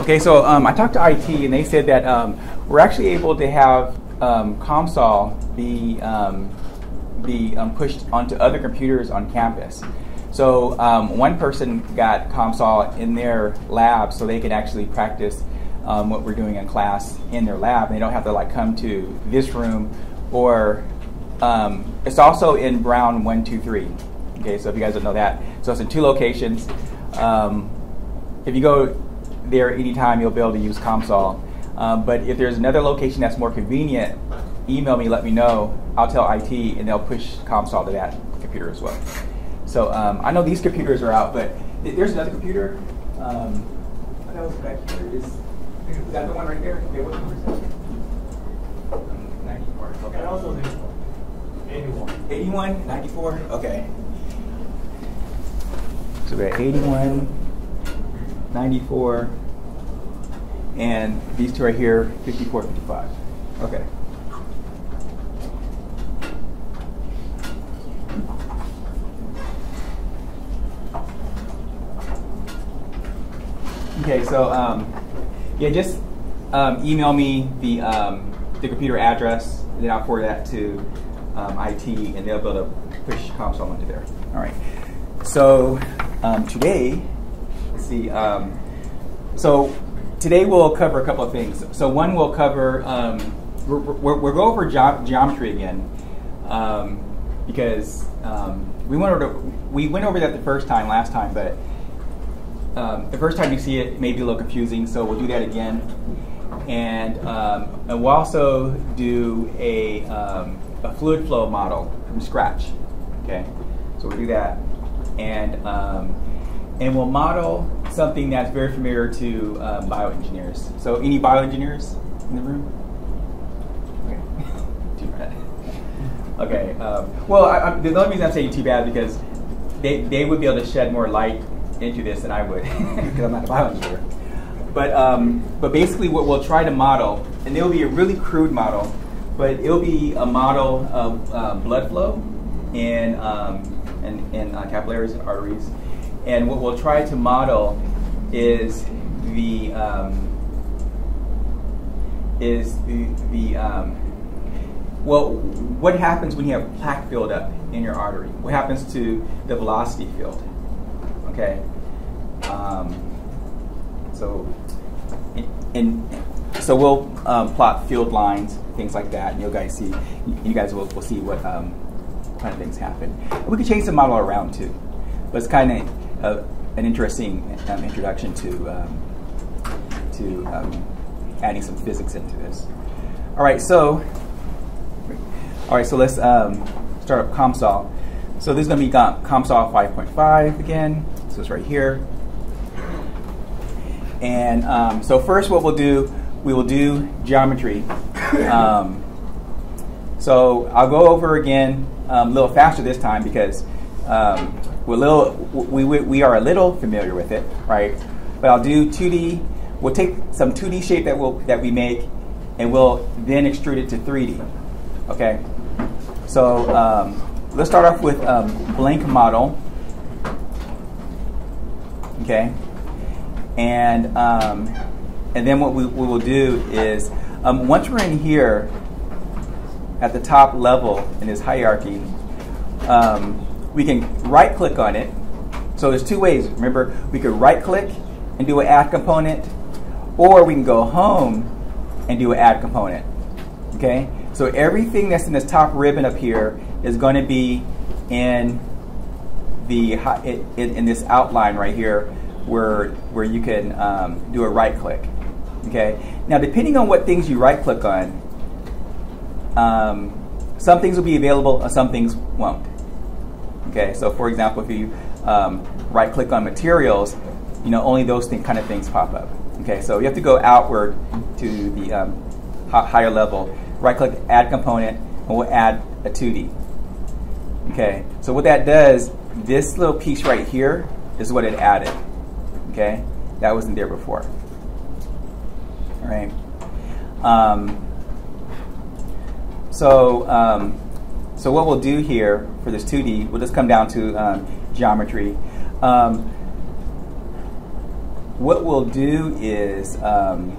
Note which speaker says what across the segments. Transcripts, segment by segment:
Speaker 1: Okay, so I talked to IT, and they said that we're actually able to have ComSol be pushed onto other computers on campus. So one person got ComSol in their lab, so they can actually practice what we're doing in class in their lab. They don't have to like come to this room, or it's also in Brown 123. Okay, so if you guys don't know that, so it's in 2 locations. If you go there anytime, you'll be able to use ComSol. But if there's another location that's more convenient, email me, let me know. I'll tell IT, and they'll push ComSol to that computer as well. So I know these computers are out, but there's another computer. What else back here? Is that the one right there? Okay, what number is that? 94. Okay.
Speaker 2: And also this one. 81.
Speaker 1: 81? 94? Okay. So we're at 81, 94, and these 2 right here, 54, 55. Okay. Okay, so yeah, just email me the computer address, and then I'll forward that to IT, and they'll be able to push ComSol into there. All right. So today, let's see. So today we'll cover a couple of things. So one, we'll cover we'll go over geometry again, because we went over that the last time, but the first time you see it may be a little confusing. So we'll do that again, and we'll also do a fluid flow model from scratch. Okay, so we'll do that. And we'll model something that's very familiar to bioengineers. So any bioengineers in the room? Okay. Too bad. Okay. Well, the only reason I'm saying too bad because they would be able to shed more light into this than I would because I'm not a bioengineer. But basically what we'll try to model, and it'll be a really crude model, but it'll be a model of blood flow and capillaries and arteries. And what we'll try to model is what happens when you have plaque buildup in your artery? What happens to the velocity field? Okay. So we'll plot field lines, things like that, and you guys will see what kind of things happen. And we can change the model around too, but it's kind of an interesting introduction to adding some physics into this. All right, so let's start up ComSol. So this is going to be ComSol 5.5 again. So it's right here. And so first, what we will do geometry. So I'll go over again a little faster this time because we are a little familiar with it, right? But I'll do 2D. We'll take some 2D shape that we make, and we'll then extrude it to 3D. Okay. So let's start off with blank model. Okay. And then what we will do is once we're in here at the top level in this hierarchy, we can right click on it. So there's 2 ways. Remember, we could right click and do an add component, or we can go home and do an add component. Okay? So everything that's in this top ribbon up here is going to be in this outline right here where you can do a right click. Okay? Now, depending on what things you right click on, some things will be available and some things won't. Okay, so for example, if you right click on materials, only those kind of things pop up. Okay, so you have to go outward to the higher level, right click, add component, and we'll add a 2D. Okay, so what that does, this little piece right here is what it added. Okay, that wasn't there before. All right. So what we'll do here for this 2D, we'll just come down to geometry. what we'll do is, well,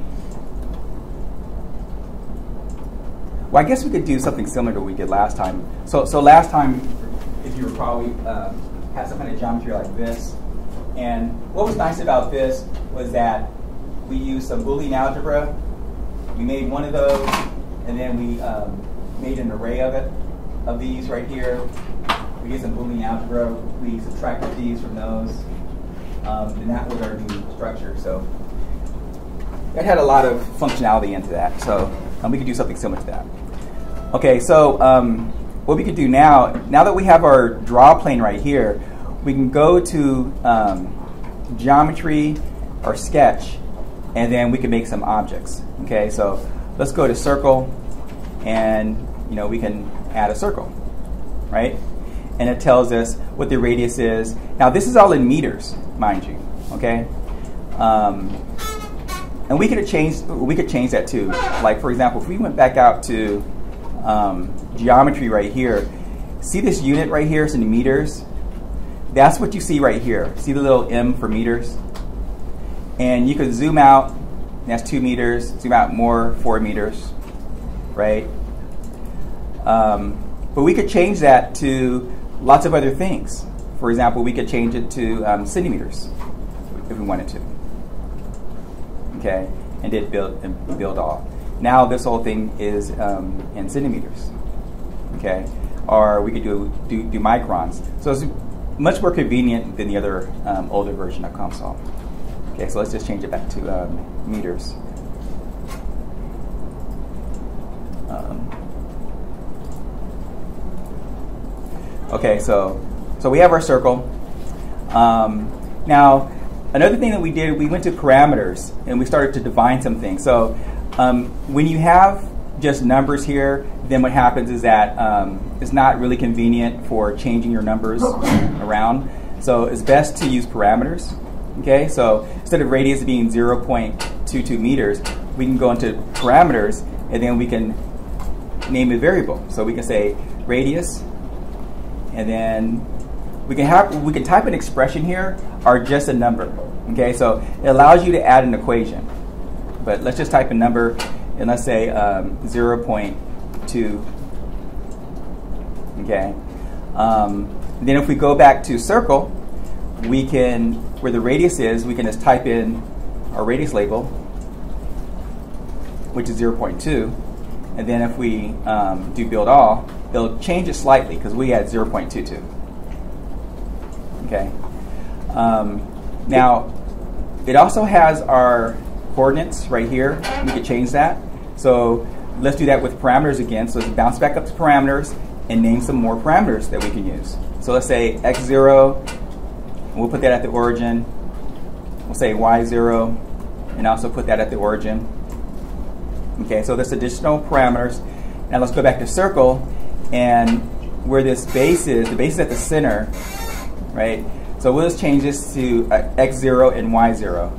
Speaker 1: I guess we could do something similar to what we did last time. So last time, if you were probably had some kind of geometry like this, and what was nice about this was that we used some Boolean algebra. We made one of those, and then we made an array of these right here. We did some Boolean algebra. We subtracted these from those, and that was our new structure. So it had a lot of functionality into that. So we could do something similar to that. Okay, so what we could do now that we have our draw plane right here, we can go to geometry or sketch, and then we can make some objects. Okay, so let's go to circle, and we can add a circle, right? And it tells us what the radius is. Now this is all in meters, mind you. Okay, and we could change that too. Like for example, if we went back out to geometry right here, see this unit right here, it's in meters. That's what you see right here. See the little M for meters? And you could zoom out, that's 2 meters, zoom out more, 4 meters, right? But we could change that to lots of other things. For example, we could change it to centimeters if we wanted to. Okay, and did build all. Now this whole thing is in centimeters. Okay, or we could do microns. So it's much more convenient than the other older version of COMSOL. Okay, so let's just change it back to meters. Okay, so we have our circle. Now, another thing that we did, we went to parameters and we started to define some things. So when you have just numbers here, then what happens is that it's not really convenient for changing your numbers around. So it's best to use parameters. Okay, so instead of radius being 0.22 meters, we can go into parameters, and then we can name a variable. So we can say radius, and then we can type an expression here or just a number. Okay, so it allows you to add an equation. But let's just type a number, and let's say 0.2. Okay. Then if we go back to circle, we can, where the radius is, we can just type in our radius label, which is 0.2. And then if we do build all, it'll change it slightly because we had 0.22. Okay. Now, it also has our coordinates right here. We could change that. So let's do that with parameters again. So let's bounce back up to parameters and name some more parameters that we can use. So let's say x0, and we'll put that at the origin. We'll say y0, and also put that at the origin. Okay, so there's additional parameters. Now let's go back to circle, and where this base is, the base is at the center, right? So we'll just change this to x0 and y0.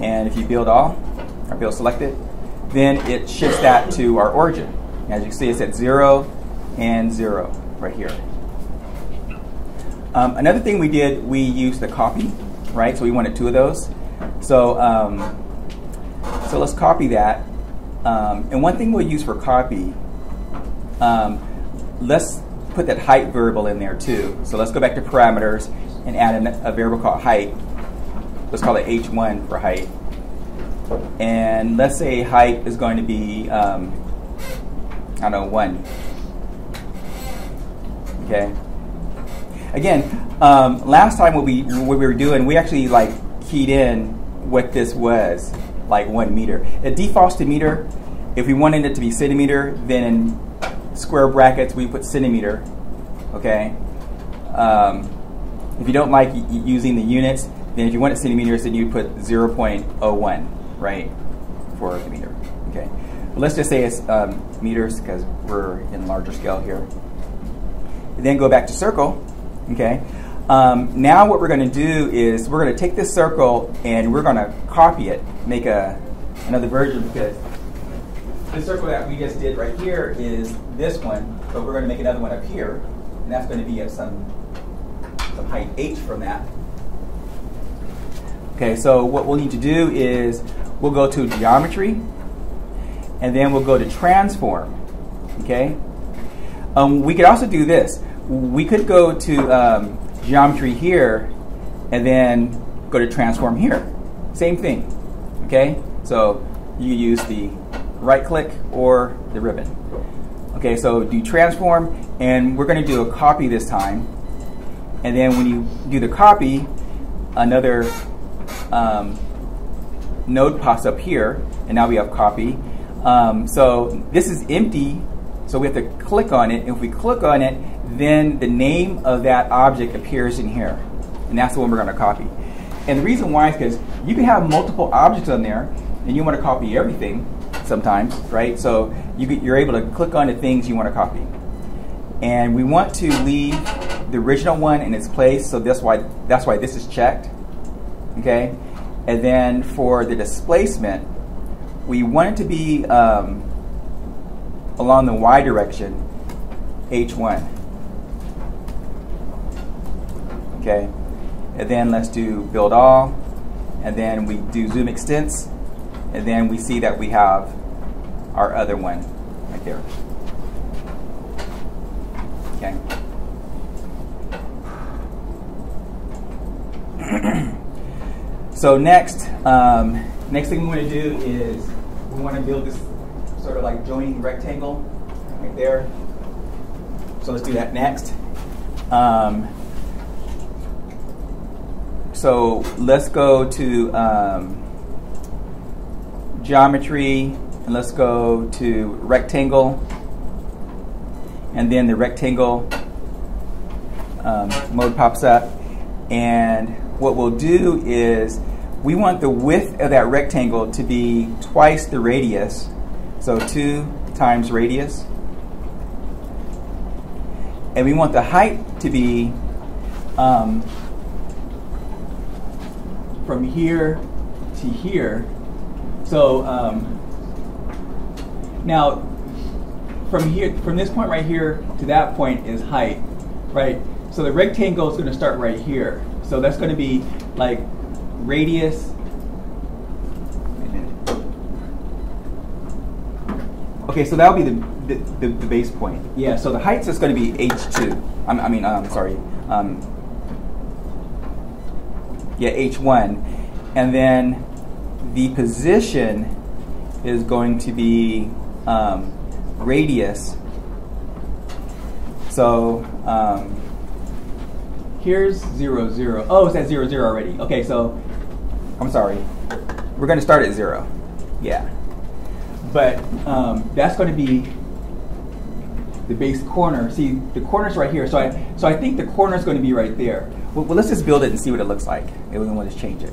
Speaker 1: And if you build all, or build selected, then it shifts that to our origin. As you can see, it's at 0 and 0 right here. Another thing we did, we used the copy, right? So we wanted 2 of those. So, so let's copy that. And one thing we'll use for copy, let's put that height variable in there too. So let's go back to parameters and add a variable called height. Let's call it h1 for height. And let's say height is going to be, I don't know, 1. Okay. Again, last time what we were doing, we actually like keyed in what this was, like 1 meter. It defaults to meter. If we wanted it to be centimeter, then in square brackets we put centimeter. Okay. If you don't like using the units, then if you want it centimeters, then you put 0.01, right, for the meter. Okay. But let's just say it's meters because we're in larger scale here. And then go back to circle. Okay. Now what we're going to do is we're going to take this circle and we're going to copy it, make another version, because the circle that we just did right here is this one, but we're going to make another one up here, and that's going to be at some height h from that. Okay, so what we'll need to do is we'll go to geometry, and then we'll go to transform. Okay, we could also do this. We could go to geometry here, and then go to transform here. Same thing. Okay, so you use the right click or the ribbon. Okay, so do transform, and we're going to do a copy this time. And then when you do the copy, another node pops up here, and now we have copy. So this is empty, so we have to click on it. If we click on it, then the name of that object appears in here, and that's the one we're going to copy. And the reason why is because you can have multiple objects on there, and you want to copy everything sometimes, right? So you're able to click on the things you want to copy. And we want to leave the original one in its place, so that's why this is checked. Okay, and then for the displacement, we want it to be along the y direction, h1. Okay, and then let's do build all, and then we do zoom extents, and then we see that we have our other one right there. Okay. So next thing we want to do is we want to build this sort of like joining rectangle right there. So let's do that next. So let's go to geometry, and let's go to rectangle, and then the rectangle mode pops up. And what we'll do is we want the width of that rectangle to be twice the radius, so 2 times radius. And we want the height to be from here to here. So now from this point right here to that point is height, right? So the rectangle is going to start right here. So that's going to be like radius. Okay, so that'll be the base point. Yeah, so the height is going to be h2. h1. And then the position is going to be radius. So here's 0, 0. Oh, it's at 0, 0 already. Okay, so I'm sorry. We're going to start at 0. Yeah. But that's going to be the base corner. See, the corner's right here. So I think the corner's going to be right there. Well, let's just build it and see what it looks like. And we'll just change it.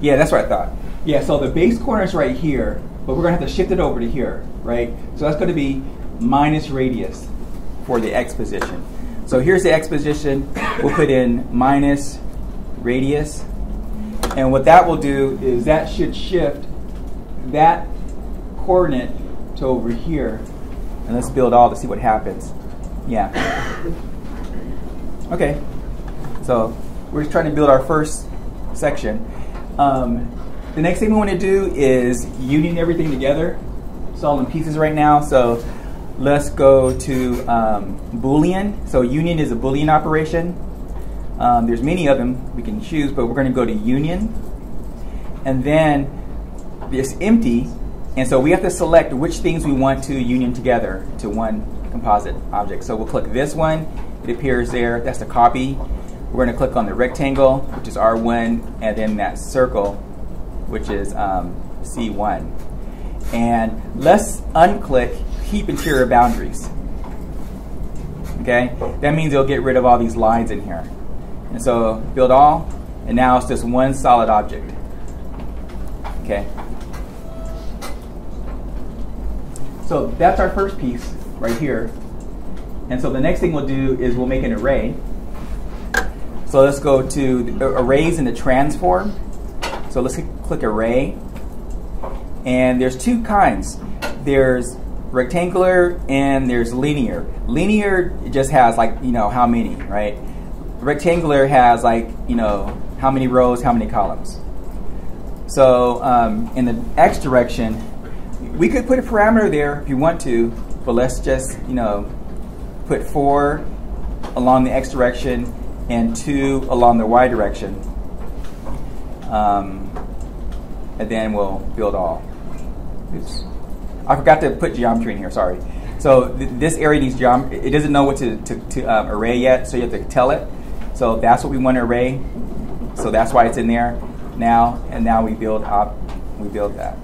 Speaker 1: Yeah, that's what I thought. Yeah, so the base corner's right here, but we're going to have to shift it over to here, right? So that's going to be minus radius for the x position. So here's the x position. We'll put in minus radius. And what that will do is that should shift that coordinate to over here. And let's build all to see what happens. Yeah. Okay. So we're just trying to build our first section. The next thing we want to do is union everything together. It's all in pieces right now. So let's go to Boolean. So union is a Boolean operation. There's many of them we can choose, but we're going to go to union. And then it's empty. And so we have to select which things we want to union together to one composite object. So we'll click this one. It appears there. That's the copy. We're going to click on the rectangle, which is R1, and then that circle, which is C1. And let's unclick Keep Interior Boundaries. Okay? That means it'll get rid of all these lines in here. And so build all, and now it's just one solid object. Okay? So that's our first piece right here. And so the next thing we'll do is we'll make an array. So let's go to the arrays in the transform. So let's click array. And there's two kinds. There's rectangular and there's linear. Linear just has, like, you know, how many, right? rectangular has like, you know, how many rows, how many columns. So in the x direction, we could put a parameter there if you want to, but let's just, you know, put 4 along the x direction and 2 along the y direction. And then we'll build all. Oops. I forgot to put geometry in here, sorry. So this area needs geometry. It doesn't know what to array yet, so you have to tell it. So that's what we want to array. So that's why it's in there now. And now we build that.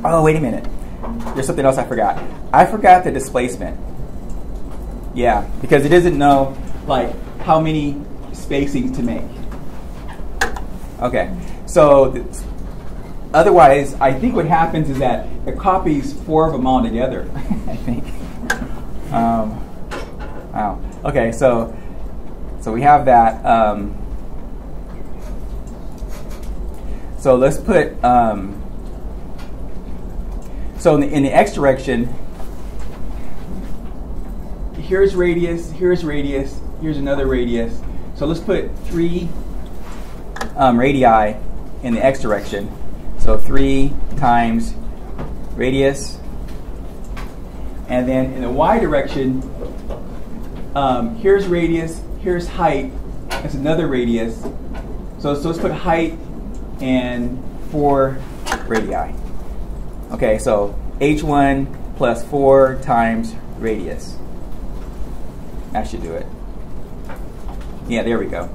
Speaker 1: Oh, wait a minute. There's something else I forgot. I forgot the displacement. Yeah, because it doesn't know like how many spacings to make. Okay, so otherwise, I think what happens is that it copies 4 of them all together. I think. Wow. Okay, so we have that. So let's put. So in the x direction, here's radius, here's another radius. So let's put 3 radii in the x direction. So 3 times radius. And then in the y direction, here's radius, here's height, that's another radius. So let's put height and 4 radii. Okay, so h1 plus 4 times radius. That should do it. Yeah, there we go.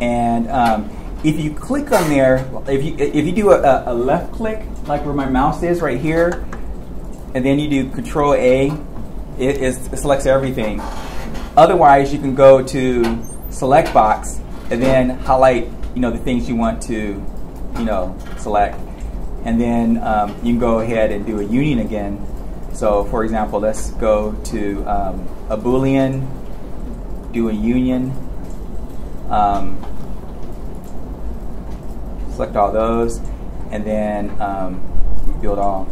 Speaker 1: And if you click on there, if you do a left click, like where my mouse is right here, and then you do Control A, it selects everything. Otherwise, you can go to Select Box and then highlight, you know, the things you want to, you know, select, and then you can go ahead and do a union again. So, for example, let's go to a Boolean, do a union. Select all those, and then build all.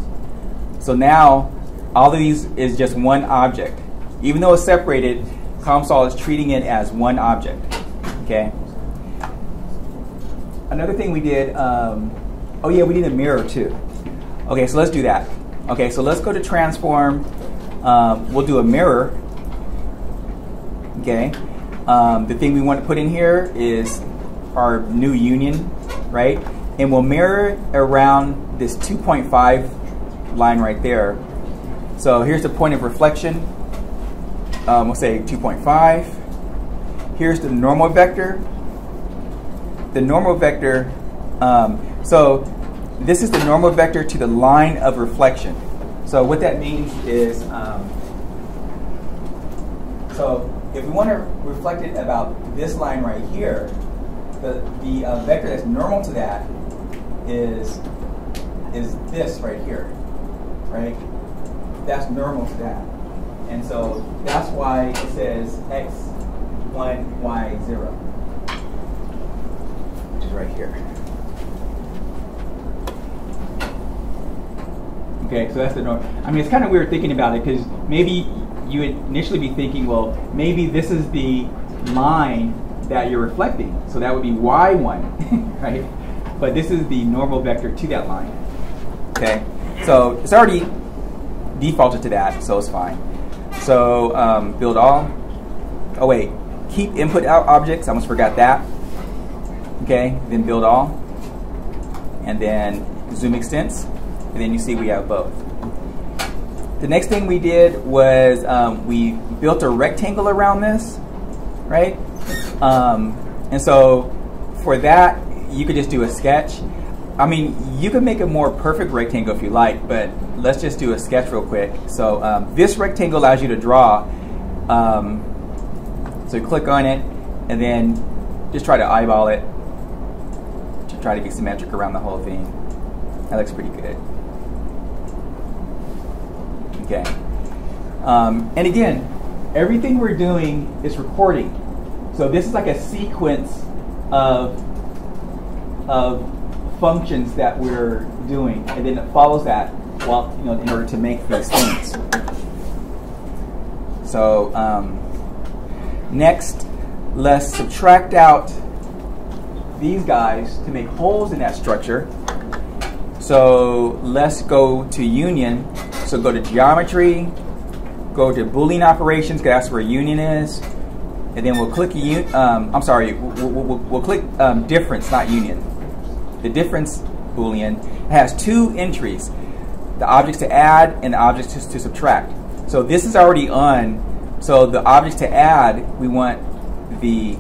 Speaker 1: So now, all of these is just one object. Even though it's separated, COMSOL is treating it as one object. Okay. Another thing we did, oh yeah, we need a mirror too. Okay, so let's do that. Okay, so let's go to transform. We'll do a mirror. Okay. The thing we want to put in here is our new union, right? And we'll mirror around this 2.5 line right there. So here's the point of reflection. We'll say 2.5. Here's the normal vector. The normal vector, so this is the normal vector to the line of reflection. So what that means is, so if we want to reflect it about this line right here, the vector that's normal to that is this right here, right? That's normal to that. And so that's why it says x1, y0, which is right here. Okay, so that's the norm. I mean, it's kind of weird thinking about it because maybe you would initially be thinking, well, maybe this is the line that you're reflecting. So that would be y1, right? But this is the normal vector to that line. Okay, so it's already defaulted to that, so it's fine. So build all. Oh wait, keep input out objects. I almost forgot that. Okay, then build all, and then zoom extents, and then you see we have both. The next thing we did was we built a rectangle around this, right? And so for that, you could just do a sketch. I mean, you could make a more perfect rectangle if you like, but let's just do a sketch real quick. So this rectangle allows you to draw. So you click on it, and then just try to eyeball it to try to be symmetric around the whole thing. That looks pretty good. Okay. And again, everything we're doing is recording. So this is like a sequence of functions that we're doing, and then it follows that. well, in order to make these things. So next, let's subtract out these guys to make holes in that structure. So let's go to union. So go to geometry, go to Boolean operations, because that's where union is, and then we'll click we'll click difference, not union. The difference Boolean has two entries: the objects to add and the objects to subtract. So this is already on. So the objects to add, we want the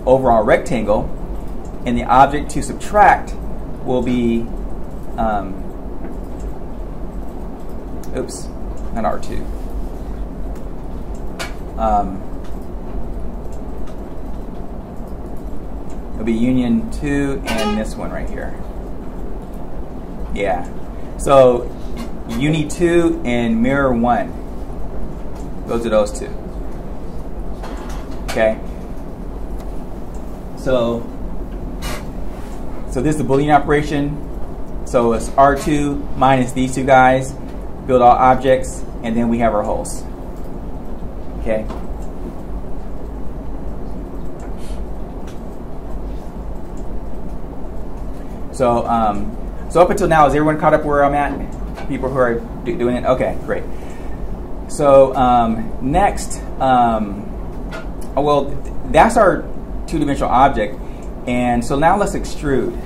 Speaker 1: overall rectangle, and the object to subtract will be oops, not R2. It'll be union 2 and this one right here. Yeah. So uni 2 and mirror 1. Those are those two. Okay. So this is the Boolean operation. So it's R2 minus these two guys, build all objects, and then we have our holes. Okay. So so up until now, is everyone caught up where I'm at? People who are doing it? Okay, great. So next, well, that's our two-dimensional object, and so now let's extrude.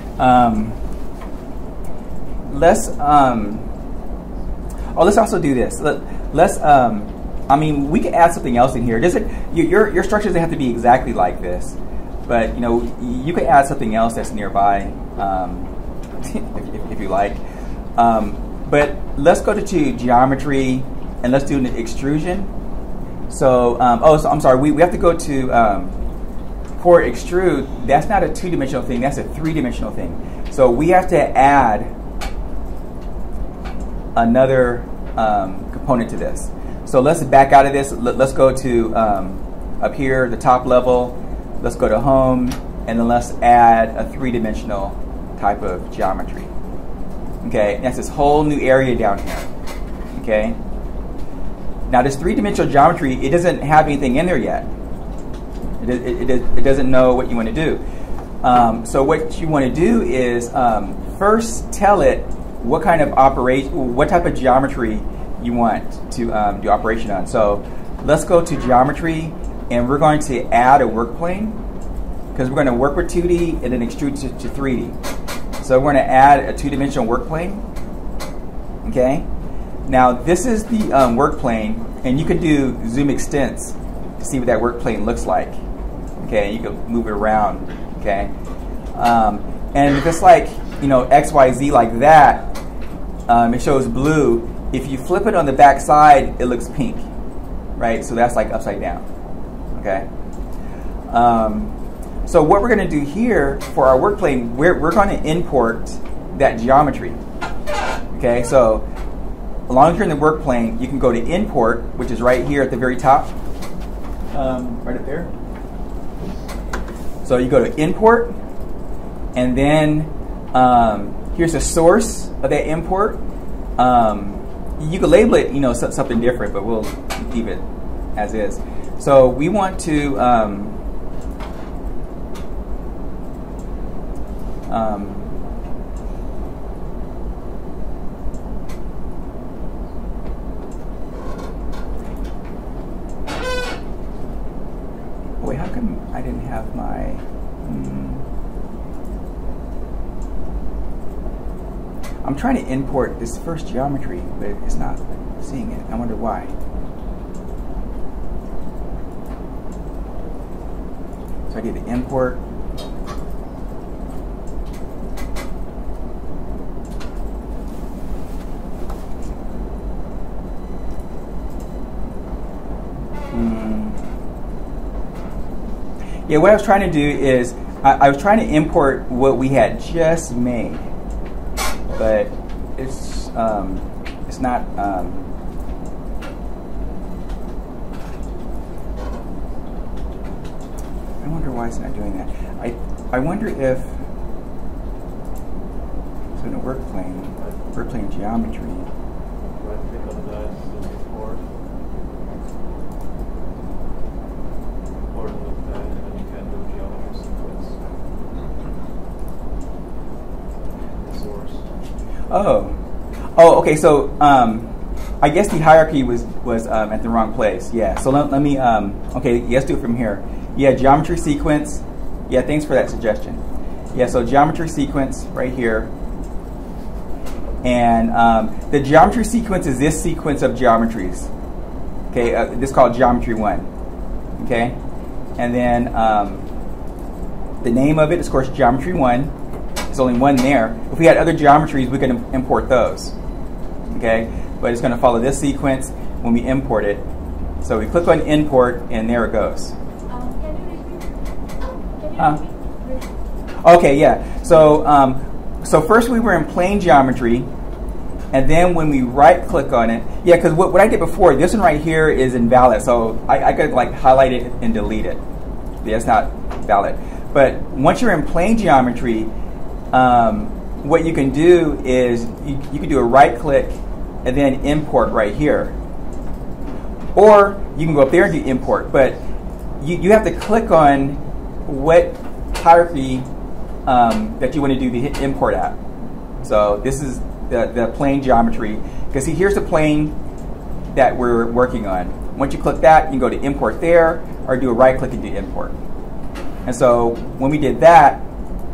Speaker 1: Let's also do this. Let's I mean, we could add something else in here. Your structure doesn't have to be exactly like this, but you could add something else that's nearby, if you like. But let's go to geometry and let's do an extrusion. So so I'm sorry, we have to go to for extrude. That's not a two-dimensional thing. That's a three-dimensional thing. So we have to add another component to this. So let's back out of this. Let's go to up here, the top level. Let's go to home, and then let's add a three-dimensional type of geometry. Okay, that's this whole new area down here. Okay. Now this three-dimensional geometry, it doesn't have anything in there yet. It doesn't know what you want to do. So what you want to do is first tell it what kind of what type of geometry you want to do operation on. So let's go to geometry, and we're going to add a work plane, because we're going to work with 2D and then extrude to 3D. So we're going to add a two-dimensional work plane. Okay. Now this is the work plane, and you could do zoom extents to see what that work plane looks like. Okay, you can move it around. Okay, and if it's like XYZ like that, it shows blue. If you flip it on the back side, it looks pink, right? So that's like upside down. Okay. So what we're going to do here for our work plane, we're going to import that geometry. Okay, so as long as you're in the work plane, you can go to import, which is right here at the very top, right up there. So you go to import, and then here's the source of that import. You can label it, something different, but we'll keep it as is. So we want to wait, how come I didn't have my I'm trying to import this first geometry, but it's not seeing it. I wonder why. So I did the import. Yeah, what I was trying to do is I was trying to import what we had just made, but it's not. I wonder why it's not doing that. I wonder if so in a work plane geometry. Oh, okay. So I guess the hierarchy was at the wrong place. Yeah. So let me. Okay. Let's do it from here. Yeah. Geometry sequence. Yeah. Thanks for that suggestion. Yeah. So geometry sequence right here. And the geometry sequence is this sequence of geometries. Okay. This is called geometry 1. Okay. And then the name of it is, of course, geometry 1. There's only one there. If we had other geometries, we could import those. Okay, but it's going to follow this sequence when we import it. So we click on import, and there it goes. Okay, yeah. So first we were in plane geometry, and then when we right-click on it, yeah, because what I did before, this one right here is invalid. So I could like highlight it and delete it. Yeah, it's not valid. But once you're in plane geometry, what you can do is you can do a right click and then import right here. Or you can go up there and do import, but you have to click on what hierarchy that you want to do the import at. So this is the plane geometry, because see, here's the plane that we're working on. Once you click that, you can go to import there, or do a right click and do import. And so when we did that,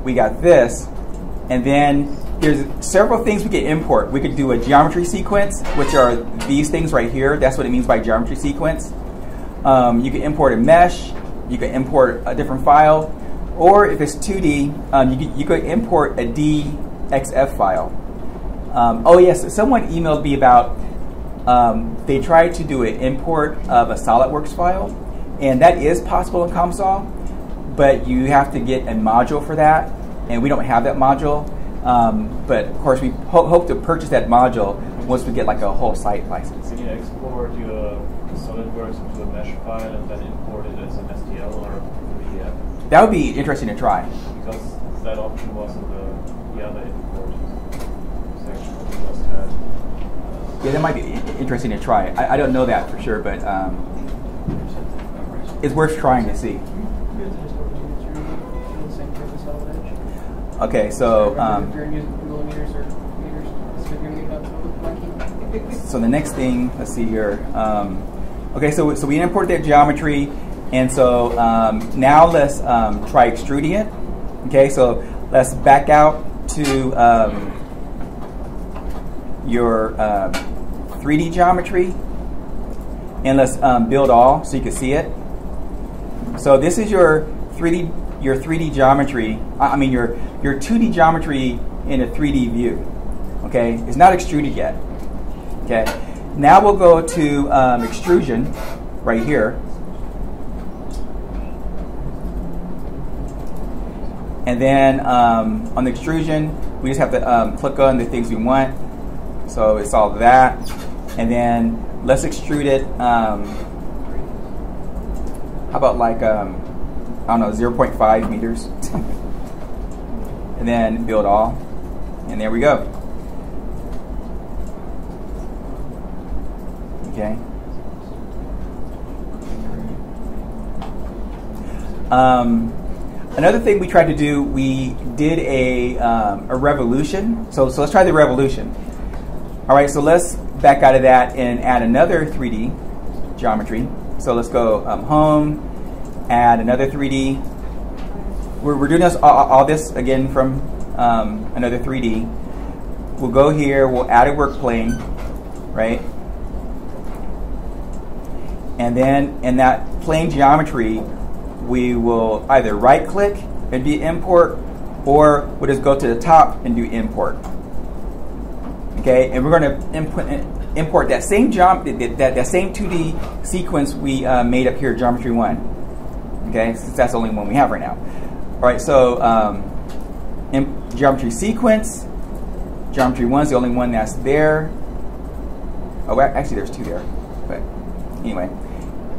Speaker 1: we got this. And then there's several things we could import. We could do a geometry sequence, which are these things right here. That's what it means by geometry sequence. You can import a mesh. You can import a different file. Or if it's 2D, you could import a DXF file. Oh yes, someone emailed me about they tried to do an import of a SolidWorks file. And that is possible in COMSOL, but you have to get a module for that. And we don't have that module, but of course we hope to purchase that module once we get like a whole site license.
Speaker 2: Can you export your SolidWorks into a mesh file and then import it as an STL or PDF?
Speaker 1: That would be interesting to try.
Speaker 2: Because that option was in the other import section that we just had.
Speaker 1: Yeah, that might be interesting to try. I don't know that for sure, but it's worth trying to see. Okay, so so the next thing, let's see here. Okay, so we import that geometry, and so now let's try extruding it. Okay, so let's back out to your 3D geometry, and let's build all so you can see it. So this is your 3D geometry. I mean your 2D geometry in a 3D view. Okay, it's not extruded yet. Okay, now we'll go to extrusion right here, and then on the extrusion we just have to click on the things we want. So it's all that, and then let's extrude it. How about like I don't know, 0.5 meters. And then build all. And there we go. Okay. Another thing we tried to do, we did a revolution. So let's try the revolution. All right, so let's back out of that and add another 3D geometry. So let's go home. Add another 3D. We're doing this all this again from another 3D. We'll go here. We'll add a work plane, right? And then in that plane geometry, we will either right-click and do import, or we'll just go to the top and do import. Okay, and we're going to import that same that same 2D sequence we made up here, geometry 1. Okay, since that's the only one we have right now. All right, so geometry sequence, geometry 1 is the only one that's there. Oh, actually there's 2 there, but anyway,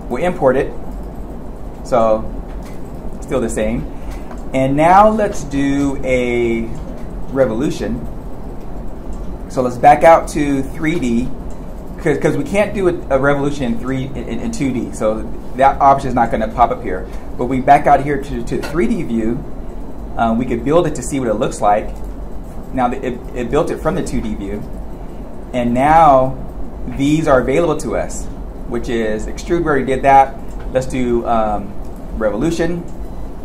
Speaker 1: we'll import it. So still the same. And now let's do a revolution. So let's back out to 3D, because we can't do a revolution in 2D. So that option is not going to pop up here. But we back out here to the 3D view. We could build it to see what it looks like. Now it built it from the 2D view, and now these are available to us, which is extrude. We already did that. Let's do revolution.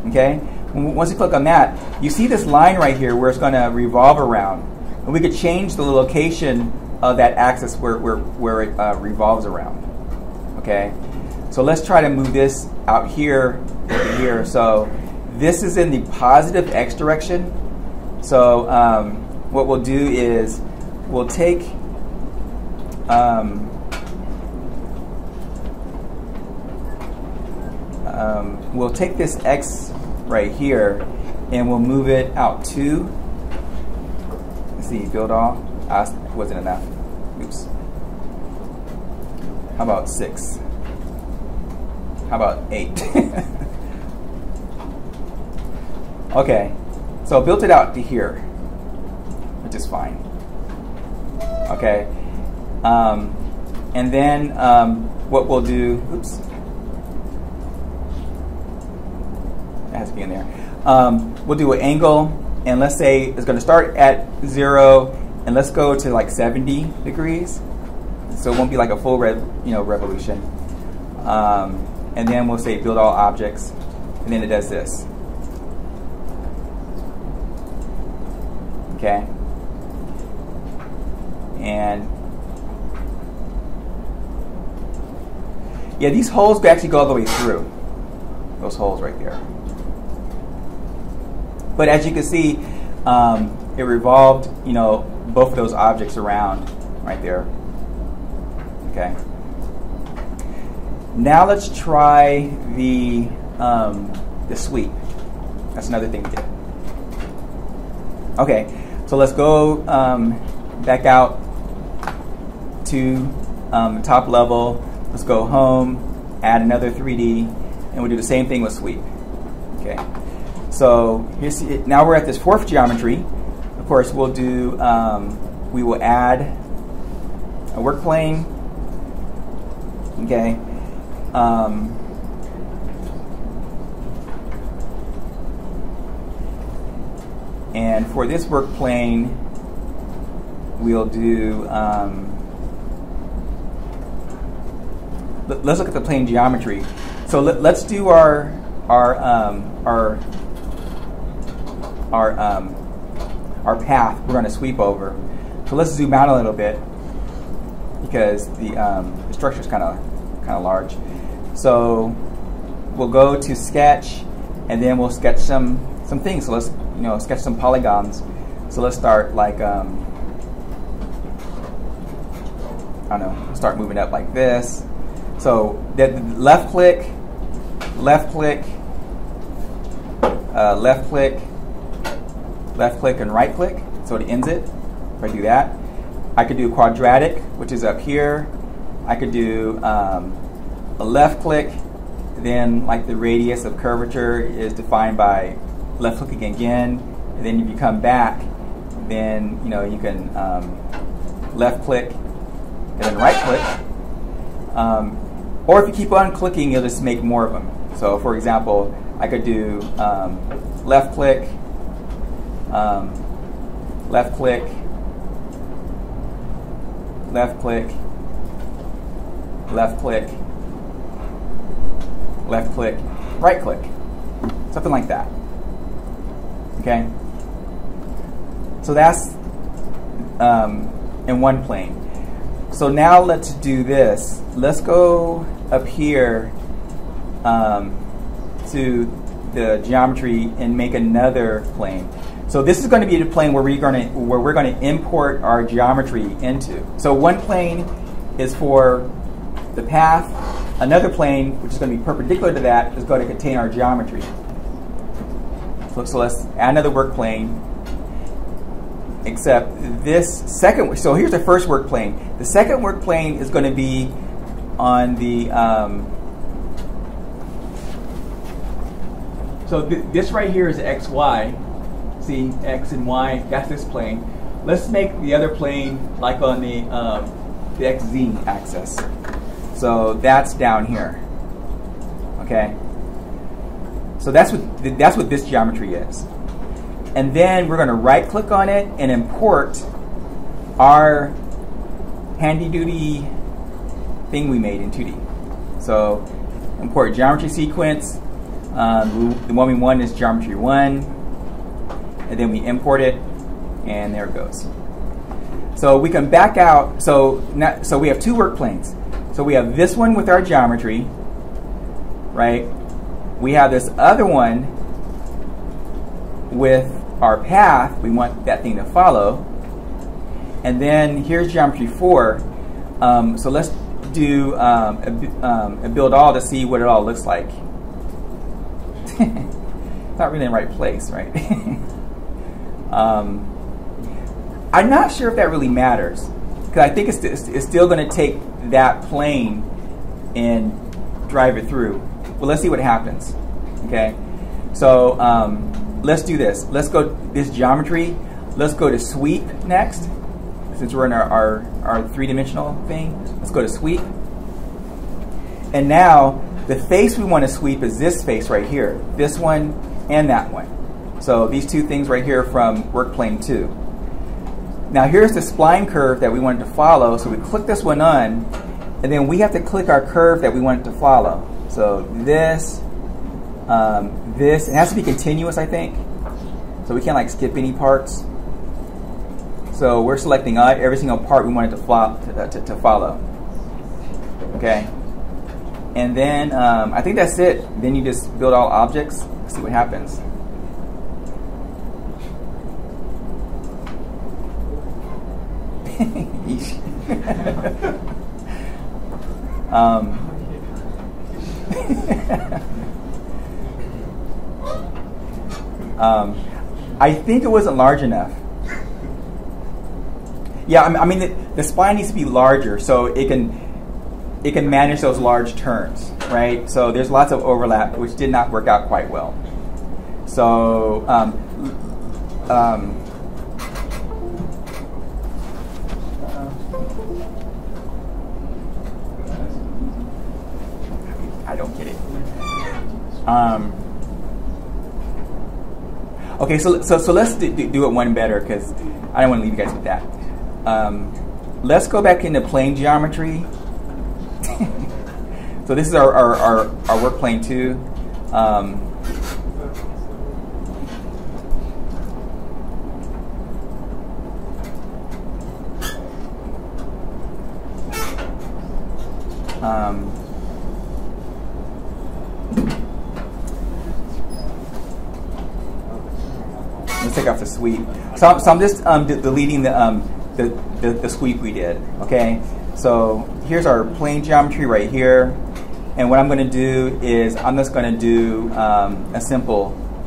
Speaker 1: Okay. Once you click on that, you see this line right here where it's going to revolve around, and we could change the location of that axis where it revolves around. Okay. So let's try to move this out here to here. So this is in the positive x direction. So what we'll do is we'll take this x right here and we'll move it out 2. Let's see, build all. Wasn't enough. Oops. How about 6? How about 8? Okay, so built it out to here, which is fine. Okay, and then what we'll do, oops, that has to be in there. We'll do an angle, and let's say it's going to start at 0, and let's go to like 70 degrees, so it won't be like a full revolution. And then we'll say build all objects, and then it does this. Okay. And yeah, these holes actually go all the way through. Those holes right there. But as you can see, it revolved, both of those objects around right there. Okay. Now let's try the sweep. That's another thing we did. Okay, so let's go back out to the top level. Let's go home, add another 3D, and we'll do the same thing with sweep. Okay, so here's now we're at this 4th geometry. Of course, we'll do we will add a work plane. Okay. And for this work plane, we'll do. Let's look at the plane geometry. So let's do our path. We're going to sweep over. So let's zoom out a little bit because the structure is kind of large. So we'll go to sketch, and then we'll sketch some things. So let's sketch some polygons. So let's start like I don't know. Start moving up like this. So that left click, left click, left click, left click, and right click. So it ends it. If I do that, I could do quadratic, which is up here. I could do a left click, then like the radius of curvature is defined by left clicking again, and then if you come back, then you can left click and then right click, or if you keep on clicking, you'll just make more of them. So for example, I could do left click, left click, left click, left click, left click, right click, something like that. Okay, so that's in one plane. So now let's do this. Let's go up here to the geometry and make another plane. So this is going to be the plane where we're going to import our geometry into. So one plane is for the path. Another plane, which is going to be perpendicular to that, is going to contain our geometry. So let's add another work plane. Except this second. So here's the first work plane. The second work plane is going to be on the. So this right here is XY. See, X and Y. That's this plane. Let's make the other plane like on the XZ axis. So that's down here. Okay. So that's what this geometry is. And then we're going to right-click on it and import our handy-duty thing we made in 2D. So import geometry sequence. The one we want is geometry 1. And then we import it, and there it goes. So we can back out. So we have two work planes. So we have this one with our geometry, right? We have this other one with our path. We want that thing to follow. And then here's geometry 4. So let's do a build all to see what it all looks like. It's not really in the right place, right? I'm not sure if that really matters, because I think it's still going to take that plane and drive it through. Well, let's see what happens. Okay, so let's do this. Let's go this geometry. Let's go to sweep next, since we're in our three-dimensional thing. Let's go to sweep. And now the face we want to sweep is this face right here, this one and that one. So these two things right here from work plane 2. Now here's the spline curve that we wanted to follow. So we click this one on, and then we have to click our curve that we want it to follow. So this, it has to be continuous, I think. So we can't like skip any parts. So we're selecting every single part we want it to follow. Okay. And then I think that's it. Then you just build all objects. See what happens. I think it wasn't large enough. Yeah, I mean the spline needs to be larger so it can manage those large turns, right? So there's lots of overlap, which did not work out quite well. So I don't get it. Okay, so let's do it one better, because I don't want to leave you guys with that. Let's go back into plane geometry. So this is our work plane 2. Let's take off the sweep. So I'm just deleting the sweep we did. Okay. So here's our plane geometry right here, and what I'm going to do is I'm just going to do a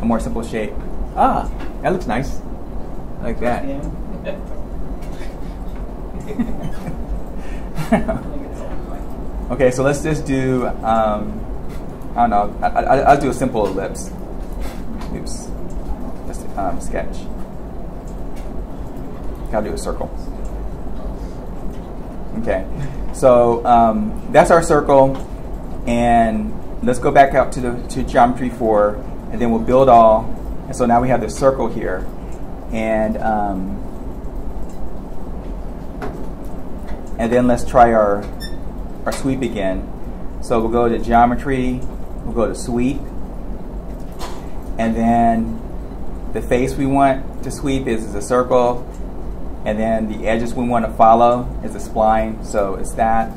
Speaker 1: more simple shape. Ah, that looks nice. I like that. Okay, so let's just do I don't know. I'll do a simple ellipse. Oops. Just sketch. I'll do a circle. Okay, so that's our circle, and let's go back out to geometry 4, and then we'll build all. And so now we have this circle here, and then let's try our sweep again. So we'll go to geometry, we'll go to sweep, and then the face we want to sweep is a circle. And then the edges we want to follow is a spline. So it's that,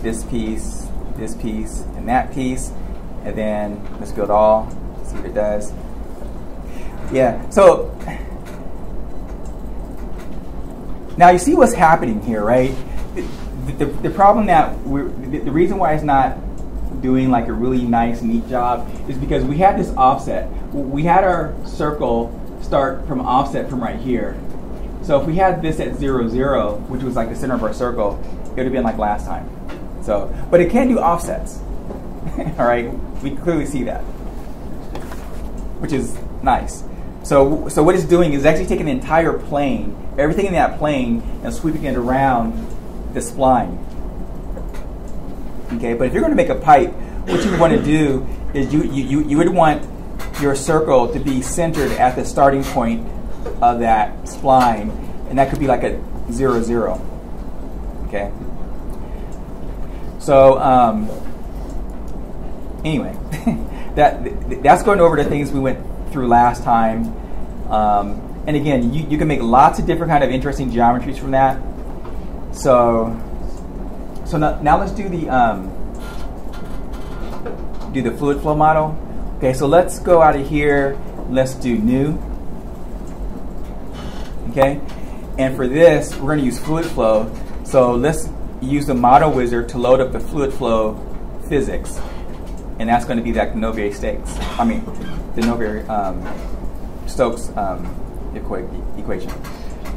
Speaker 1: this piece, and that piece. And then let's build all, see what it does. Yeah, so now you see what's happening here, right? The problem that the reason why it's not doing like a really nice, neat job is because we had this offset. We had our circle start from offset from right here. So if we had this at 0, 0, which was like the center of our circle, it would have been like last time. So, but it can do offsets. All right, we clearly see that, which is nice. So what it's doing is actually taking the entire plane, everything in that plane, and sweeping it around the spline. Okay, but if you're going to make a pipe, what you would want to do is you would want your circle to be centered at the starting point of that spline, and that could be like a 0, 0. Okay. So anyway, that's going over the things we went through last time. And again, you can make lots of different kind of interesting geometries from that. So now let's do the fluid flow model. Okay, so let's go out of here. Let's do new. Okay, and for this, we're going to use fluid flow. So let's use the model wizard to load up the fluid flow physics, and that's going to be that Navier-Stokes. The Navier-Stokes equation.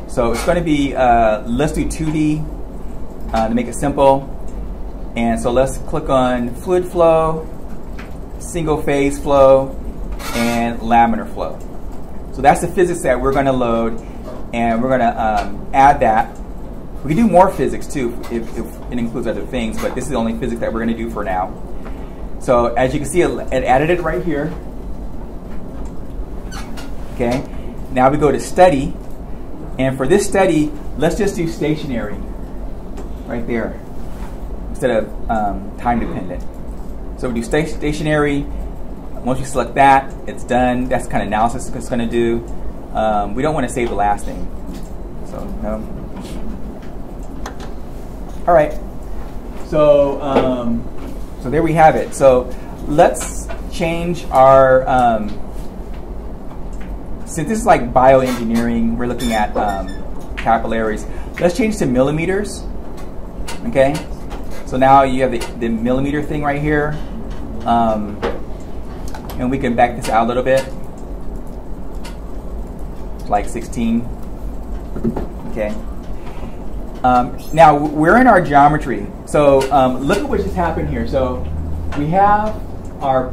Speaker 1: So it's going to be let's do 2D to make it simple. And so let's click on fluid flow, single phase flow, and laminar flow. So that's the physics that we're going to load, and we're going to add that. We can do more physics too if it includes other things, but this is the only physics that we're going to do for now. So as you can see, it added it right here. Okay. Now we go to study, and for this study, let's just do stationary right there instead of time dependent. So we do stationary. Once you select that, it's done. That's the kind of analysis it's going to do. We don't want to save the last thing. So no. All right. So so there we have it. So let's change our since this is like bioengineering, we're looking at capillaries. Let's change to millimeters. Okay. So now you have the millimeter thing right here. And we can back this out a little bit, like 16. Okay. Now we're in our geometry. So look at what just happened here. So we have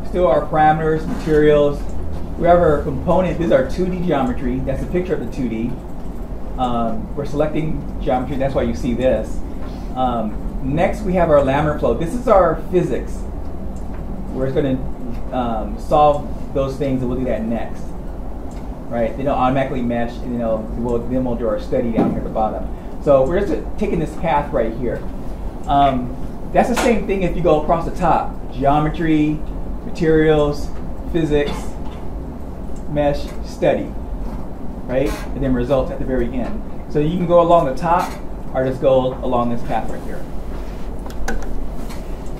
Speaker 1: still our parameters, materials. We have our component. This is our 2D geometry. That's a picture of the 2D. We're selecting geometry. That's why you see this. Next, we have our laminar flow. This is our physics. We're going to solve those things, and we'll do that next. Right? They don't automatically mesh, and then we'll do our study down here at the bottom. So we're just taking this path right here. That's the same thing if you go across the top. Geometry, materials, physics, mesh, study. Right? And then results at the very end. So you can go along the top or just go along this path right here.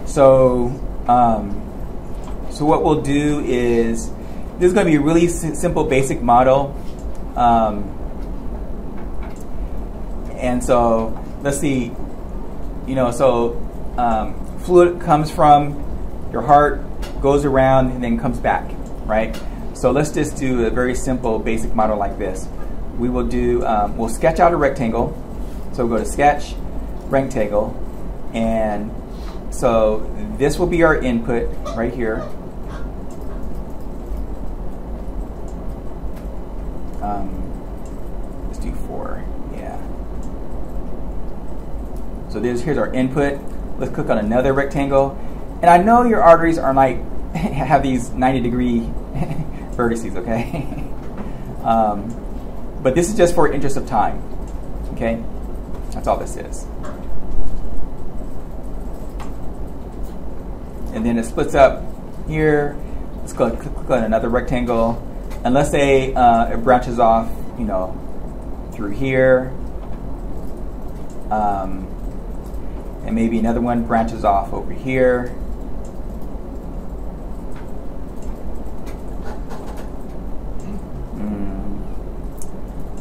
Speaker 1: So so what we'll do is, this is going to be a really simple basic model. And so let's see, fluid comes from your heart, goes around, and then comes back, right? So let's just do a very simple basic model like this. We will do, we'll sketch out a rectangle. So we'll go to sketch, rectangle, and so this will be our input right here. Let's do 4, yeah. So here's our input. Let's click on another rectangle. And I know your arteries are like, have these 90-degree vertices, okay? But this is just for interest of time, okay? That's all this is. And then it splits up here. Let's go click on another rectangle. And let's say it branches off, through here. And maybe another one branches off over here.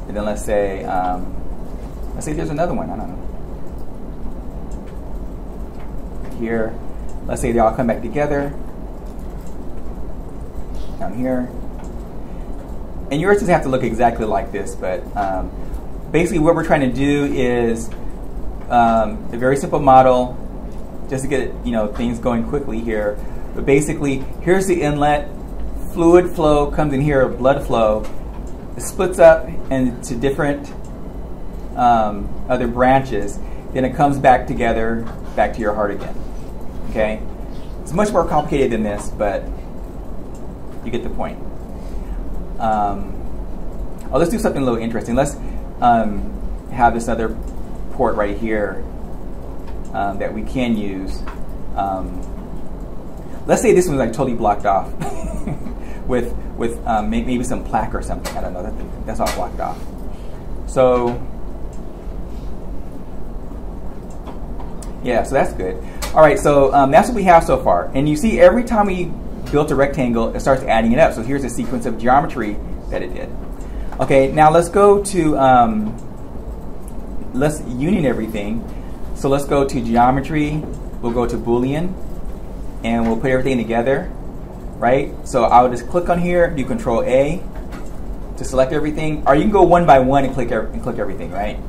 Speaker 1: And then let's say there's another one, I don't know. Here. Let's say they all come back together. Down here. And yours doesn't have to look exactly like this, but basically what we're trying to do is a very simple model, just to get things going quickly here. But basically, here's the inlet. Fluid flow comes in here, blood flow. It splits up into different other branches. Then it comes back together, back to your heart again. Okay? It's much more complicated than this, but you get the point. oh, let's do something a little interesting. Let's have this other port right here that we can use. Let's say this one's like totally blocked off with maybe some plaque or something. I don't know. That's all blocked off. So yeah, so that's good. All right, so that's what we have so far. And you see, every time we built a rectangle, it starts adding it up. So here's a sequence of geometry that it did. Okay, now let's go to let's union everything. So let's go to geometry. We'll go to Boolean, and we'll put everything together, right? So I'll just click on here, do Control A to select everything, or you can go one by one and click everything, right?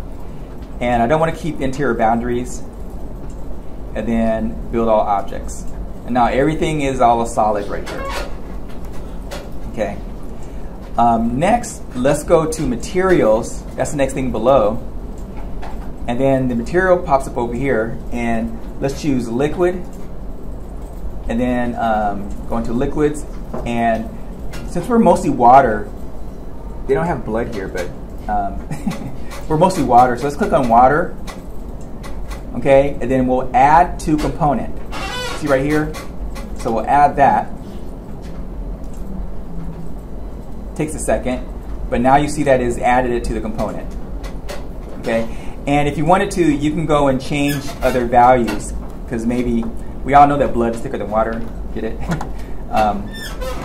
Speaker 1: And I don't want to keep interior boundaries, and then build all objects. And now everything is all a solid right here. Okay. Next, let's go to materials. That's the next thing below. And then the material pops up over here, and let's choose liquid. And then go into liquids. And since we're mostly water, they don't have blood here, but we're mostly water. So let's click on water. Okay, and then we'll add to component. See right here? So we'll add that. Takes a second, but now you see that is added it to the component. Okay, and if you wanted to, you can go and change other values, because maybe we all know that blood is thicker than water. Get it?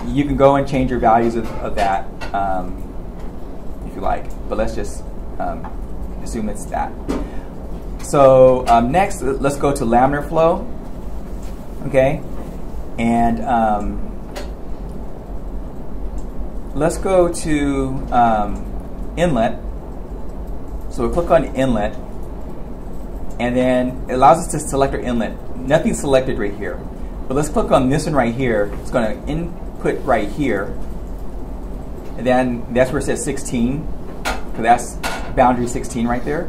Speaker 1: You can go and change your values of that if you like, but let's just assume it's that. So next, let's go to laminar flow. Okay, and let's go to inlet. So we'll click on inlet, and then it allows us to select our inlet. Nothing's selected right here, but let's click on this one right here. It's going to input right here, and then that's where it says 16, because that's boundary 16 right there.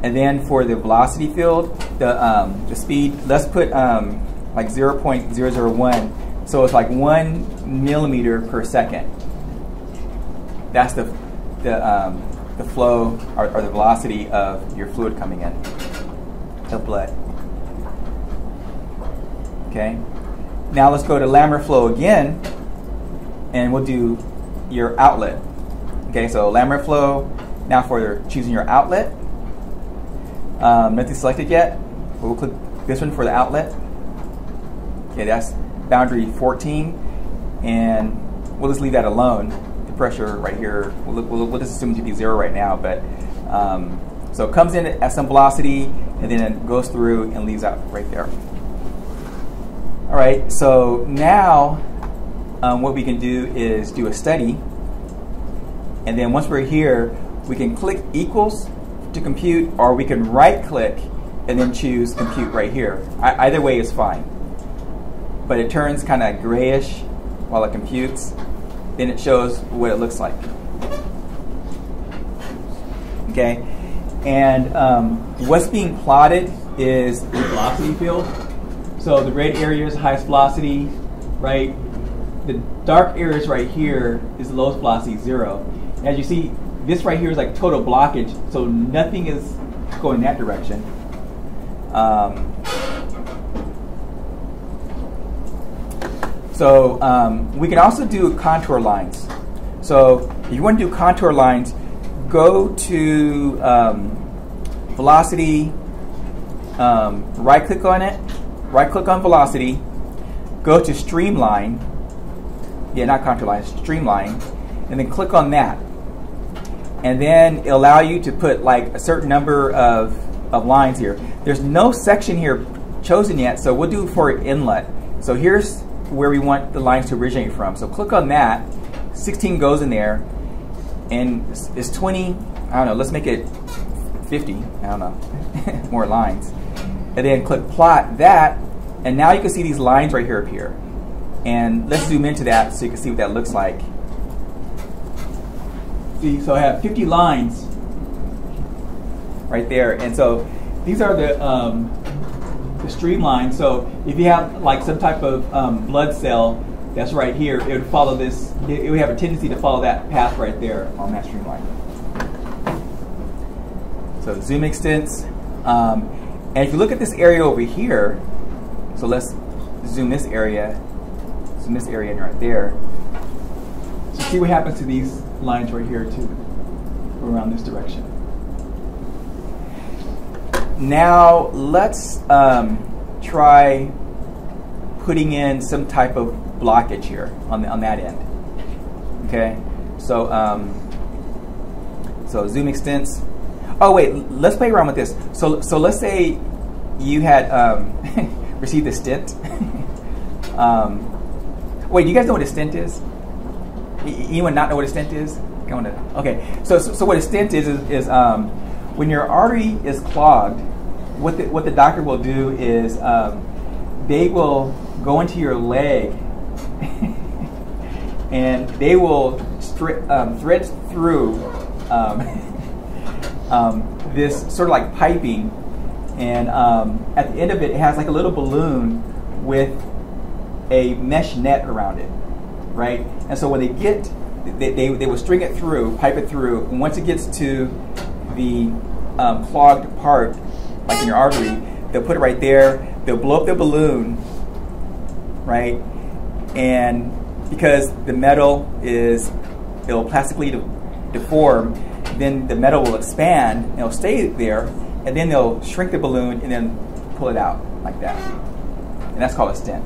Speaker 1: And then for the velocity field, the speed, let's put like 0.001, so it's like 1 millimeter per second. That's the flow or the velocity of your fluid coming in, of blood. Okay. Now let's go to laminar flow again, and we'll do your outlet. Okay, so laminar flow. Now for choosing your outlet. Nothing selected yet. We'll click this one for the outlet. Okay, that's boundary 14, and we'll just leave that alone. The pressure right here, we'll just assume it to be 0 right now. But so it comes in at some velocity, and then it goes through and leaves out right there. All right. So now what we can do is do a study, and then once we're here, we can click equals to compute, or we can right click and then choose compute right here. Either way is fine, but it turns kind of grayish while it computes. Then it shows what it looks like. Okay, and what's being plotted is the velocity field. So the red area is the highest velocity, right? The dark areas right here is the lowest velocity, 0. As you see, this right here is like total blockage, so nothing is going that direction. We can also do contour lines. So if you want to do contour lines, go to velocity, right click on it, right click on velocity, go to streamline, not contour line, streamline, and then click on that. And then it'll allow you to put like a certain number of lines here. There's no section here chosen yet, so we'll do for inlet. So here's where we want the lines to originate from. So click on that. 16 goes in there, and it's 20. I don't know. Let's make it 50. I don't know. More lines. And then click plot that, and now you can see these lines right here appear. And let's zoom into that so you can see what that looks like. See, so I have 50 lines right there, and so these are the streamlines. So if you have like some type of blood cell, that's right here, it would follow this, it would have a tendency to follow that path right there on that streamline. So zoom extents. And if you look at this area over here, so let's zoom this area in right there. So see what happens to these lines right here too, around this direction. Now let's try putting in some type of blockage here on that end. Okay, so so zoom extents. Oh wait, let's play around with this. So let's say you had received a stent. Wait, do you guys know what a stent is? Anyone not know what a stent is? Okay, so what a stent is when your artery is clogged, what the doctor will do is they will go into your leg and they will thread through this sort of like piping, and at the end of it, it has like a little balloon with a mesh net around it, right? And so when they get, they will string it through, pipe it through, and once it gets to the clogged part, like in your artery, they'll put it right there, they'll blow up the balloon, right? And because the metal it'll plastically deform, then the metal will expand, and it'll stay there, and then they'll shrink the balloon and then pull it out like that. And that's called a stent.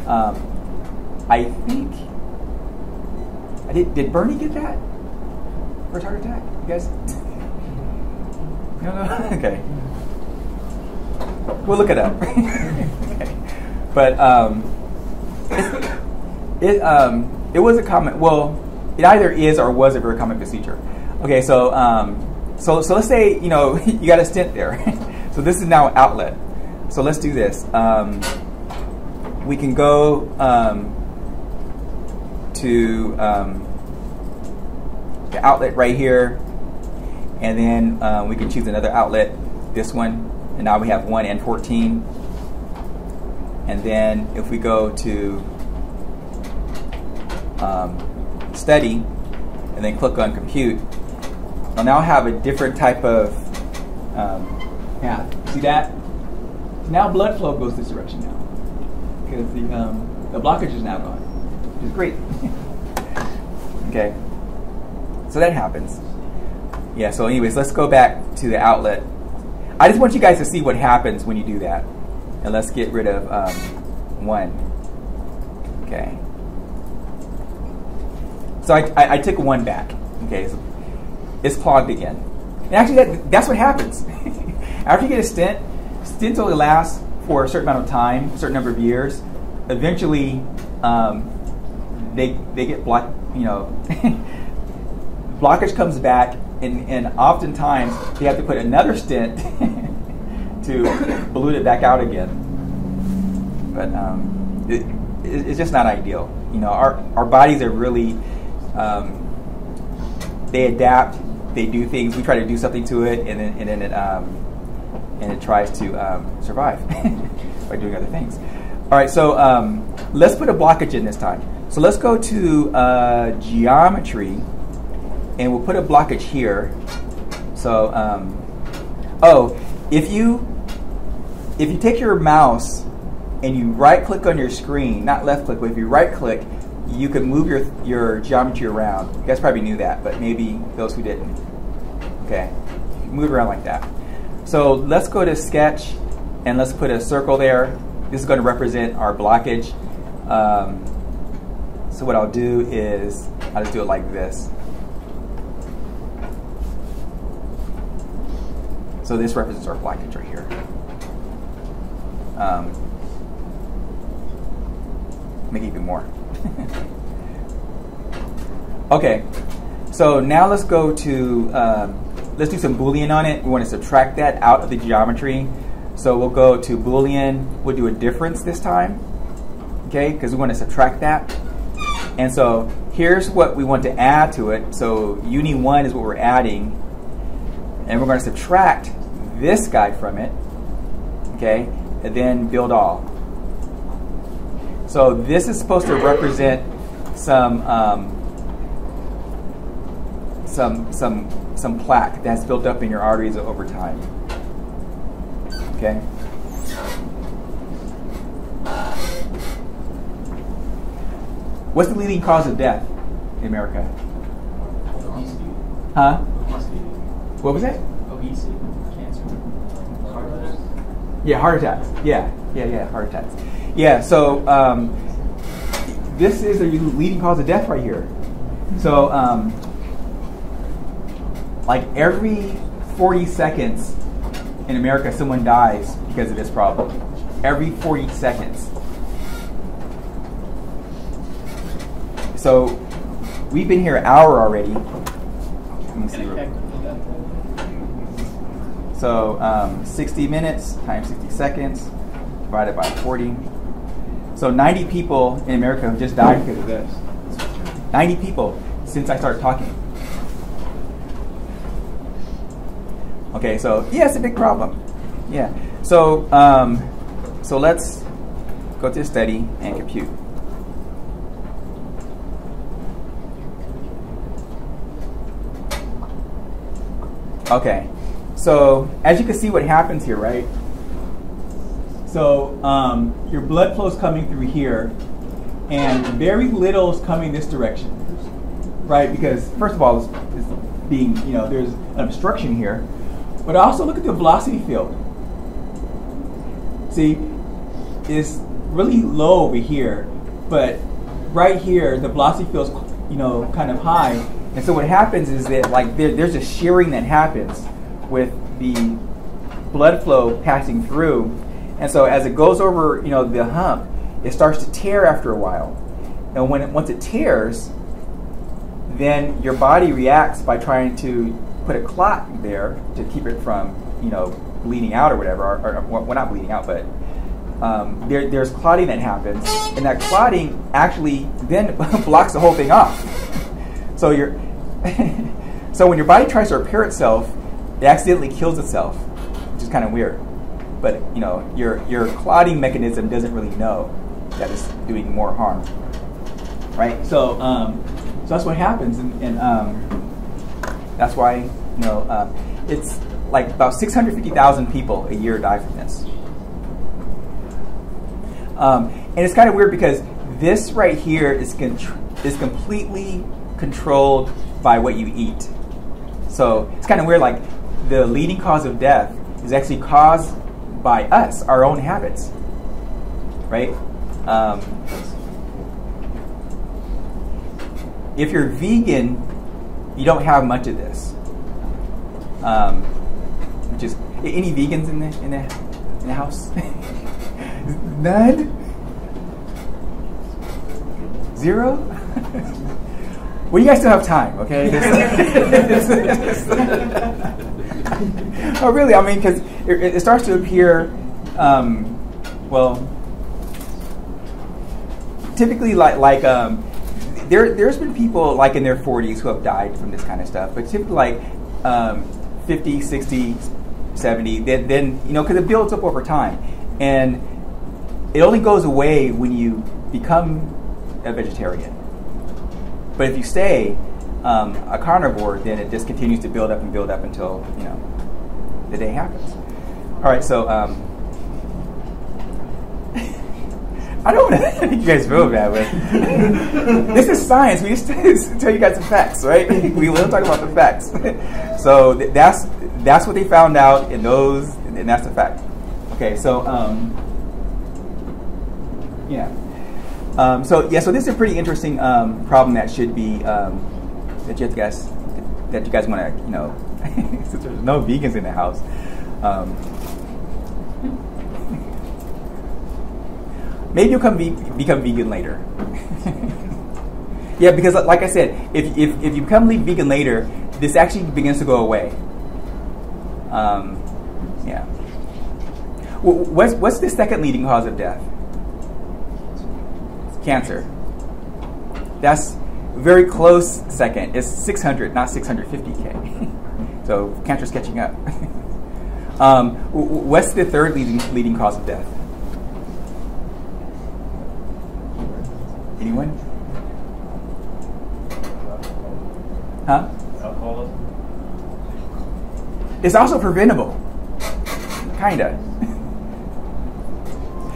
Speaker 1: I think, did Bernie get that? First heart attack? You guys? No? Okay. We'll look it up. Okay. But it was a common, well, it either is or was a very common procedure. Okay, so let's say, you know, you got a stent there. So this is now outlet. So let's do this. We can go to the outlet right here, and then we can choose another outlet, this one, and now we have 1 and 14. And then if we go to study and then click on compute, I'll now have a different type of path. See that? Now blood flow goes this direction now, because the blockage is now gone, which is great. Okay, so that happens. Yeah, so anyways, let's go back to the outlet. I just want you guys to see what happens when you do that. And let's get rid of 1. Okay. So I took 1 back. Okay, so it's clogged again. And actually, that's what happens. After you get a stent, stents only last for a certain amount of time, a certain number of years. Eventually, they get blocked. You know, blockage comes back, and oftentimes they have to put another stent to balloon it back out again. But it's just not ideal. You know, our bodies are really they adapt. They do things. We try to do something to it, and then it tries to survive by doing other things. All right, so let's put a blockage in this time. So let's go to geometry, and we'll put a blockage here. So if you take your mouse and you right-click on your screen, not left-click, but if you right-click, you can move your geometry around. You guys probably knew that, but maybe those who didn't. Okay, move it around like that. So let's go to sketch, and let's put a circle there. This is going to represent our blockage. So what I'll do is I'll just do it like this. So this represents our blockage right here. Make it even more. Okay, so now let's go to, let's do some Boolean on it. We want to subtract that out of the geometry. So we'll go to Boolean, we'll do a difference this time, okay, because we want to subtract that. And so here's what we want to add to it. So uni 1 is what we're adding, and we're going to subtract this guy from it, okay, and then build all. So this is supposed to represent some plaque that's built up in your arteries over time. Okay. What's the leading cause of death in America?
Speaker 3: Obesity.
Speaker 1: Huh?
Speaker 3: Obesity.
Speaker 1: What was it?
Speaker 3: Obesity. Cancer. Heart attacks.
Speaker 1: Yeah, heart attacks. Yeah, heart attacks. Yeah, so this is the leading cause of death right here. So, like every 40 seconds in America, someone dies because of this problem. Every 40 seconds. So, we've been here an hour already. Let me see. So 60 minutes times 60 seconds divided by 40. So 90 people in America have just died because of this. 90 people since I started talking. Okay, so yeah, it's a big problem. Yeah. So so let's go to study and compute. Okay. So as you can see what happens here, right? So your blood flow is coming through here, and very little is coming this direction, right? Because first of all, it's being, there's an obstruction here, but also look at the velocity field. See, it's really low over here, but right here the velocity field is, kind of high, and so what happens is that there's a shearing that happens with the blood flow passing through, and so as it goes over, the hump, it starts to tear after a while, and once it tears, then your body reacts by trying to put a clot there to keep it from, bleeding out or whatever, or well, not bleeding out, but there's clotting that happens, and that clotting actually then blocks the whole thing off. So so when your body tries to repair itself, it accidentally kills itself, which is kind of weird. But your clotting mechanism doesn't really know that it's doing more harm, right? So so that's what happens, and that's why it's like about 650,000 people a year die from this. And it's kind of weird because this right here is completely controlled by what you eat. So it's kind of weird, like the leading cause of death is actually caused by us, our own habits, right? If you're vegan, you don't have much of this. Which is, any vegans in the house? None? Zero? Well, you guys still have time, okay? Oh, really? I mean, because it starts to appear, well, typically there's been people like in their 40s who have died from this kind of stuff, but typically like 50, 60, 70, then because it builds up over time, and it only goes away when you become a vegetarian. But if you stay a carnivore, then it just continues to build up until the day happens. All right, so I don't want to make you guys feel bad, but this is science. We just tell you guys the facts, right? We will talk about the facts. So that's what they found out, and that's the fact. Okay, so so this is a pretty interesting problem that should be that you guys want to since there's no vegans in the house. Maybe you'll become vegan later. Yeah, because like I said, if you become vegan later, this actually begins to go away. Yeah. What's the second leading cause of death? Cancer. That's very close second. It's 600, not 650K. So cancer's catching up. What's the third leading cause of death? Anyone? Huh?
Speaker 2: Alcoholism?
Speaker 1: It's also preventable. Kinda.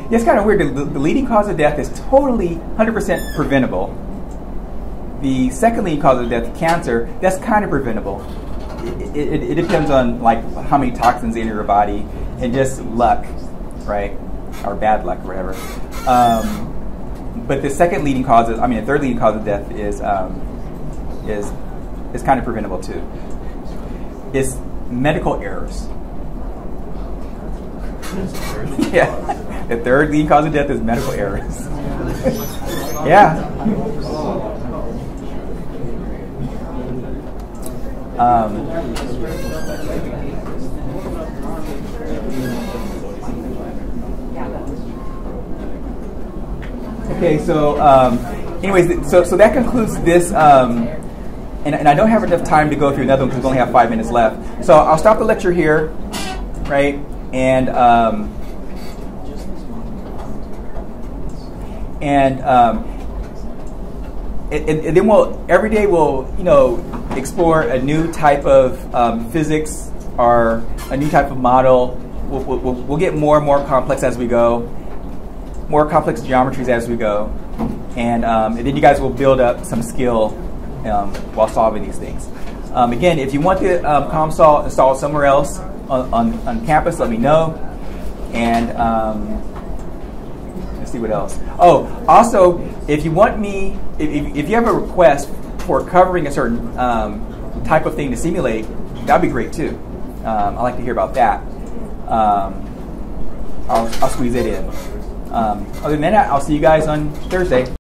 Speaker 1: Yeah, it's kind of weird. The leading cause of death is totally 100% preventable. The second leading cause of death, cancer, that's kind of preventable. It depends on like how many toxins in your body and just luck, right, or bad luck or whatever. But the second leading cause, the third leading cause of death is kind of preventable too. It's medical errors. Yeah, the third leading cause of death is medical errors. Yeah. Okay, so anyways, so that concludes this, and I don't have enough time to go through another one because we only have 5 minutes left. So I'll stop the lecture here, right? And then every day we'll explore a new type of physics or a new type of model. We'll get more and more complex as we go, more complex geometries as we go, and then you guys will build up some skill while solving these things. Again, if you want the ComSol installed somewhere else on campus, let me know. And let's see what else. Oh, also, if you want me, if you have a request for covering a certain type of thing to simulate, that'd be great too. I'd like to hear about that. I'll squeeze it in. Other than that, I'll see you guys on Thursday.